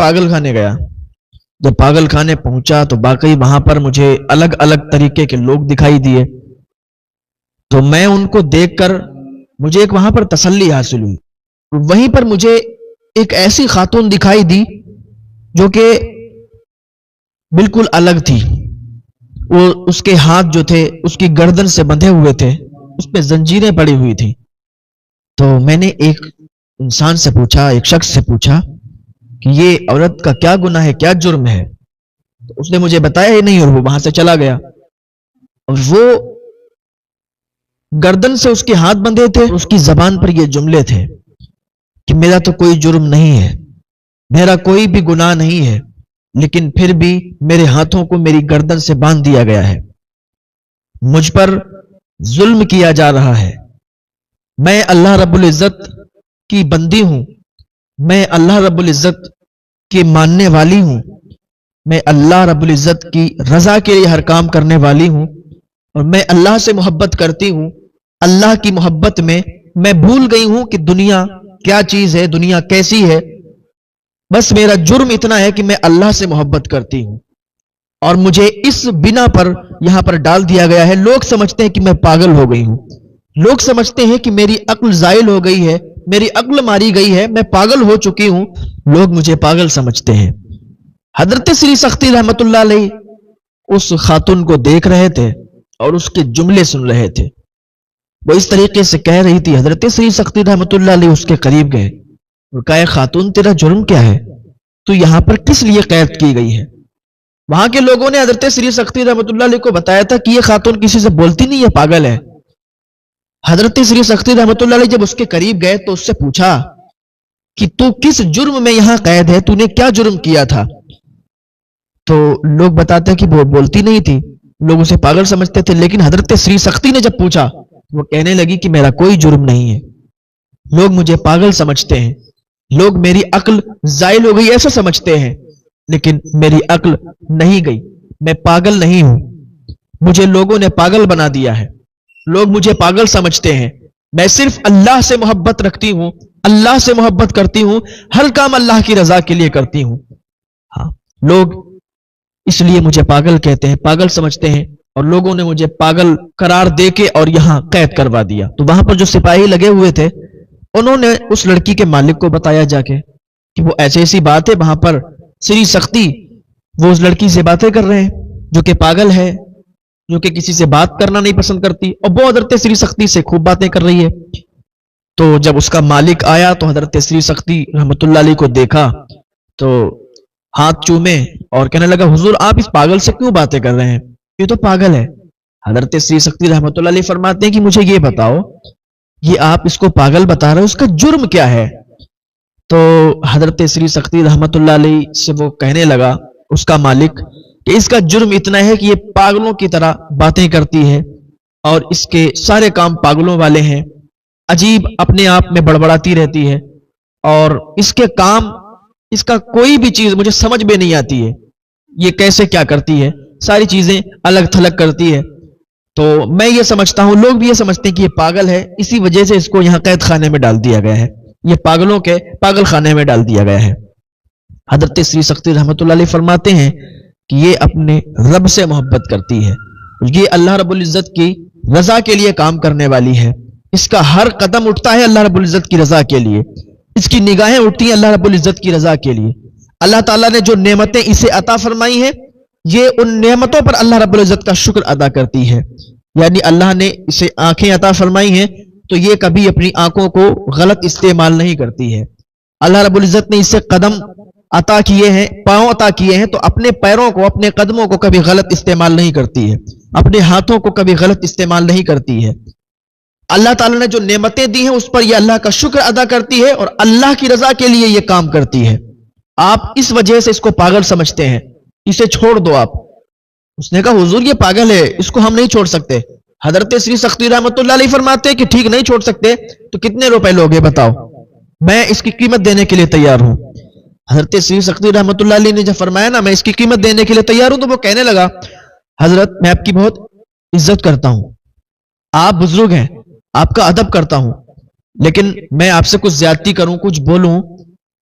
پاگل خانے گیا. جب پاگل خانے پہنچا تو واقعی وہاں پر مجھے الگ الگ طریقے کے لوگ دکھائی دیے. تو میں ان کو دیکھ کر مجھے ایک وہاں پر تسلی حاصل ہوئی. وہیں پر مجھے ایک ایسی خاتون دکھائی دی جو کہ بالکل الگ تھی. وہ اس کے ہاتھ جو تھے اس کی گردن سے بندھے ہوئے تھے, اس پہ زنجیریں پڑی ہوئی تھی. تو میں نے ایک انسان سے پوچھا, ایک شخص سے پوچھا کہ یہ عورت کا کیا گناہ ہے, کیا جرم ہے؟ تو اس نے مجھے بتایا ہی نہیں اور وہ وہاں سے چلا گیا. اور وہ گردن سے اس کے ہاتھ بندھے تھے, اس کی زبان پر یہ جملے تھے کہ میرا تو کوئی جرم نہیں ہے, میرا کوئی بھی گناہ نہیں ہے, لیکن پھر بھی میرے ہاتھوں کو میری گردن سے باندھ دیا گیا ہے, مجھ پر ظلم کیا جا رہا ہے. میں اللہ رب العزت کی بندی ہوں, میں اللہ رب العزت کی ماننے والی ہوں, میں اللہ رب العزت کی رضا کے لیے ہر کام کرنے والی ہوں, اور میں اللہ سے محبت کرتی ہوں. اللہ کی محبت میں بھول گئی ہوں کہ دنیا کیا چیز ہے, دنیا کیسی ہے. بس میرا جرم اتنا ہے کہ میں اللہ سے محبت کرتی ہوں, اور مجھے اس بنا پر یہاں پر ڈال دیا گیا ہے. لوگ سمجھتے ہیں کہ میں پاگل ہو گئی ہوں, لوگ سمجھتے ہیں کہ میری عقل زائل ہو گئی ہے, میری عقل ماری گئی ہے, میں پاگل ہو چکی ہوں, لوگ مجھے پاگل سمجھتے ہیں. حضرت سری سختی رحمت اللہ علیہ اس خاتون کو دیکھ رہے تھے اور اس کے جملے سن رہے تھے. وہ اس طریقے سے کہہ رہی تھی. حضرت سری سختی رحمت اللہ علیہ اس کے قریب گئے اور کہا, خاتون تیرا جرم کیا ہے, تو یہاں پر کس لیے قید کی گئی ہے؟ وہاں کے لوگوں نے حضرت سری سختی رحمت اللہ علیہ کو بتایا تھا کہ یہ خاتون کسی سے بولتی نہیں ہے, پاگل ہے. حضرت سری سختی رحمت اللہ علیہ جب اس کے قریب گئے تو اس سے پوچھا کہ تو کس جرم میں یہاں قید ہے, تو نے کیا جرم کیا تھا؟ تو لوگ بتاتے ہیں کہ وہ بولتی نہیں تھی, لوگ اسے پاگل سمجھتے تھے. لیکن حضرت سری سختی نے جب پوچھا وہ کہنے لگی کہ میرا کوئی جرم نہیں ہے, لوگ مجھے پاگل سمجھتے ہیں, لوگ میری عقل زائل ہو گئی ایسا سمجھتے ہیں, لیکن میری عقل نہیں گئی, میں پاگل نہیں ہوں. مجھے لوگوں نے پاگل بنا دیا ہے, لوگ مجھے پاگل سمجھتے ہیں. میں صرف اللہ سے محبت رکھتی ہوں, اللہ سے محبت کرتی ہوں, ہر کام اللہ کی رضا کے لیے کرتی ہوں. ہاں, لوگ اس لیے مجھے پاگل کہتے ہیں, پاگل سمجھتے ہیں, اور لوگوں نے مجھے پاگل قرار دے کے اور یہاں قید کروا دیا. تو وہاں پر جو سپاہی لگے ہوئے تھے انہوں نے اس لڑکی کے مالک کو بتایا جا کے کہ وہ ایسی بات ہے, وہاں پر سری سختی وہ اس لڑکی سے باتیں کر رہے ہیں جو کہ پاگل ہے, جو کہ کسی سے بات کرنا نہیں پسند کرتی, اور وہ حضرت سری سختی سے خوب باتیں کر رہی ہے. تو جب اس کا مالک آیا تو حضرت سری سختی رحمت اللہ علیہ کو دیکھا تو ہاتھ چومے اور کہنے لگا, حضور آپ اس پاگل سے کیوں باتیں کر رہے ہیں, یہ تو پاگل ہے. حضرت سری سختی رحمت اللہ علیہ فرماتے ہیں کہ مجھے یہ بتاؤ, یہ آپ اس کو پاگل بتا رہے ہو, اس کا جرم کیا ہے؟ تو حضرت سری سختی رحمت اللہ علیہ سے وہ کہنے لگا اس کا مالک کہ اس کا جرم اتنا ہے کہ یہ پاگلوں کی طرح باتیں کرتی ہے, اور اس کے سارے کام پاگلوں والے ہیں, عجیب اپنے آپ میں بڑبڑاتی رہتی ہے, اور اس کے کام, اس کا کوئی بھی چیز مجھے سمجھ میں نہیں آتی ہے, یہ کیسے کیا کرتی ہے, ساری چیزیں الگ تھلگ کرتی ہے. تو میں یہ سمجھتا ہوں, لوگ بھی یہ سمجھتے ہیں کہ یہ پاگل ہے, اسی وجہ سے اس کو یہاں قید خانے میں ڈال دیا گیا ہے, یہ پاگلوں کے پاگل خانے میں ڈال دیا گیا ہے. حضرت سری سختی رحمت اللہ علیہ فرماتے ہیں کہ یہ اپنے رب سے محبت کرتی ہے, یہ اللہ رب العزت کی رضا کے لیے کام کرنے والی ہے, اس کا ہر قدم اٹھتا ہے اللہ رب العزت کی رضا کے لیے, اس کی نگاہیں اٹھتی ہیں اللہ رب العزت کی رضا کے لیے. اللہ تعالیٰ نے جو نعمتیں اسے عطا فرمائی ہیں, یہ ان نعمتوں پر اللہ رب العزت کا شکر ادا کرتی ہے. یعنی اللہ نے اسے آنکھیں عطا فرمائی ہیں تو یہ کبھی اپنی آنکھوں کو غلط استعمال نہیں کرتی ہے. اللہ رب العزت نے اسے قدم عطا کیے ہیں, پاؤں عطا کیے ہیں, تو اپنے پیروں کو, اپنے قدموں کو کبھی غلط استعمال نہیں کرتی ہے, اپنے ہاتھوں کو کبھی غلط استعمال نہیں کرتی ہے. اللہ تعالیٰ نے جو نعمتیں دی ہیں اس پر یہ اللہ کا شکر ادا کرتی ہے اور اللہ کی رضا کے لیے یہ کام کرتی ہے. آپ اس وجہ سے اس کو پاگل سمجھتے ہیں, اسے چھوڑ دو آپ. اس نے کہا حضور یہ پاگل ہے, اس کو ہم نہیں چھوڑ سکتے. حضرت سری سختی رحمت اللہ علیہ فرماتے ہیں کہ ٹھیک نہیں چھوڑ سکتے تو کتنے روپے لوگے بتاؤ, میں اس کی قیمت دینے کے لیے تیار ہوں. حضرت سری سختی رحمت اللہ علیہ نے جب فرمایا نا میں اس کی قیمت دینے کے لیے تیار ہوں, تو وہ کہنے لگا حضرت میں آپ کی بہت عزت کرتا ہوں, آپ بزرگ ہیں, آپ کا ادب کرتا ہوں, لیکن میں آپ سے کچھ زیادتی کروں, کچھ بولوں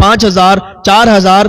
5000, 4000,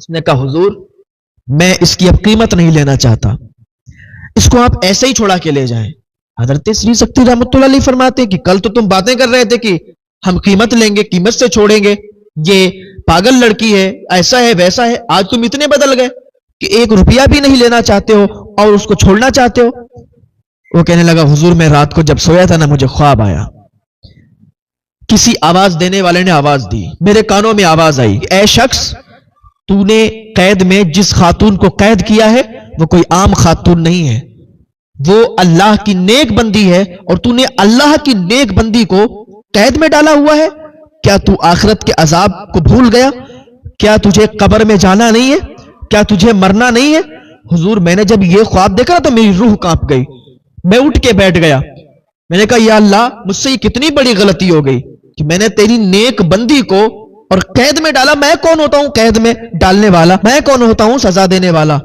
اس نے کہا حضور میں اس کی اب قیمت نہیں لینا چاہتا, اس کو آپ ایسے ہی چھوڑا کے لے جائیں. حضرت سری سکتی رحمۃ اللہ علیہ فرماتے ہیں کہ کل تو تم باتیں کر رہے تھے کہ ہم قیمت لیں گے, قیمت سے چھوڑیں گے, یہ پاگل لڑکی ہے, ایسا ہے ویسا ہے, آج تم اتنے بدل گئے کہ 1 روپیہ بھی نہیں لینا چاہتے ہو اور اس کو چھوڑنا چاہتے ہو. وہ کہنے لگا حضور میں رات کو جب سویا تھا نا, مجھے خواب آیا, کسی آواز دینے والے نے آواز دی, میرے کانوں میں آواز آئی, اے شخص تو نے قید میں جس خاتون کو قید کیا ہے وہ کوئی عام خاتون نہیں ہے, وہ اللہ کی نیک بندی ہے, اور تو نے اللہ کی نیک بندی کو قید میں ڈالا ہوا ہے. کیا تو آخرت کے عذاب کو بھول گیا؟ کیا تجھے قبر میں جانا نہیں ہے؟ کیا تجھے مرنا نہیں ہے؟ حضور میں نے جب یہ خواب دیکھا تو میری روح کانپ گئی, میں اٹھ کے بیٹھ گیا, میں نے کہا یا اللہ مجھ سے یہ کتنی بڑی غلطی ہو گئی کہ میں نے تیری نیک بندی کو اور قید میں ڈالا. میں کون ہوتا ہوں قید میں ڈالنے والا؟ میں کون ہوتا ہوں سزا دینے والا؟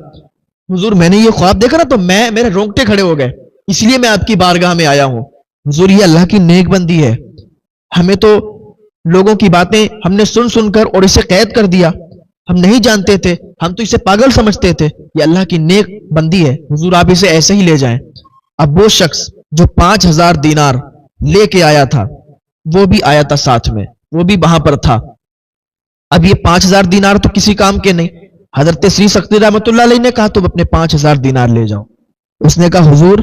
حضور میں نے یہ خواب دیکھا نا تو میرے رونگٹے کھڑے ہو گئے, اس لیے میں آپ کی بارگاہ میں آیا ہوں. حضور یہ اللہ کی نیک بندی ہے, ہمیں تو لوگوں کی باتیں ہم نے سن سن کر اور اسے قید کر دیا, ہم نہیں جانتے تھے, ہم تو اسے پاگل سمجھتے تھے, یہ اللہ کی نیک بندی ہے. حضور آپ اسے ایسے ہی لے جائیں. اب وہ شخص جو 5000 دینار لے کے آیا تھا وہ بھی آیا تھا ساتھ میں, وہ بھی وہاں پر تھا. اب یہ 5000 دینار تو کسی کام کے نہیں. حضرت سری سکتی رحمۃ اللہ علیہ نے کہا تم اپنے 5000 دینار لے جاؤ. اس نے کہا حضور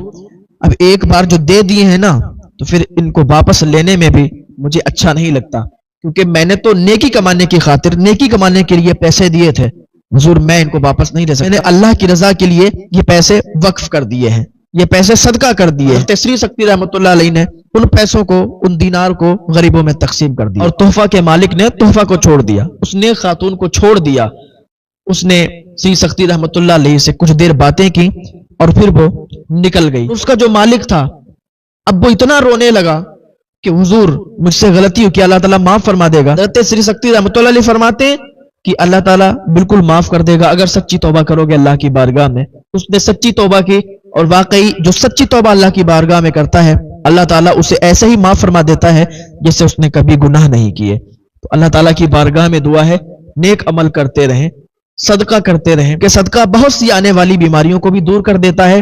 اب ایک بار جو دے دیے ہیں نا تو پھر ان کو واپس لینے میں بھی مجھے اچھا نہیں لگتا, کیونکہ میں نے تو نیکی کمانے کی خاطر نیکی کمانے کے لیے پیسے دیے تھے. حضور میں ان کو واپس نہیں لے سکتا, میں نے اللہ کی رضا کے لیے یہ پیسے وقف کر دیے ہیں, یہ پیسے صدقہ کر دیے. حضرت سری سکتی رحمۃ اللہ علیہ نے ان پیسوں کو, ان دینار کو غریبوں میں تقسیم کر دیا, اور تحفہ کے مالک نے تحفہ کو چھوڑ دیا, اس نے خاتون کو چھوڑ دیا. اس نے سری سکتی رحمۃ اللہ علیہ سے کچھ دیر باتیں کی اور پھر وہ نکل گئی. اس کا جو مالک تھا اب وہ اتنا رونے لگا کہ حضور مجھ سے غلطی ہو, کہ اللہ تعالیٰ معاف فرما دے گا؟ حضرت سری سکتی رحمۃ اللہ علیہ فرماتے ہیں کہ اللہ تعالیٰ بالکل معاف کر دے گا اگر سچی توبہ کرو گے اللہ کی بارگاہ میں. اس نے سچی توبہ کی, اور واقعی جو سچی توبہ اللہ کی بارگاہ میں کرتا ہے اللہ تعالیٰ اسے ایسے ہی معاف فرما دیتا ہے جیسے اس نے کبھی گناہ نہیں کیے. تو اللہ تعالیٰ کی بارگاہ میں دعا ہے نیک عمل کرتے رہیں, صدقہ کرتے رہیں, کہ صدقہ بہت سی آنے والی بیماریوں کو بھی دور کر دیتا ہے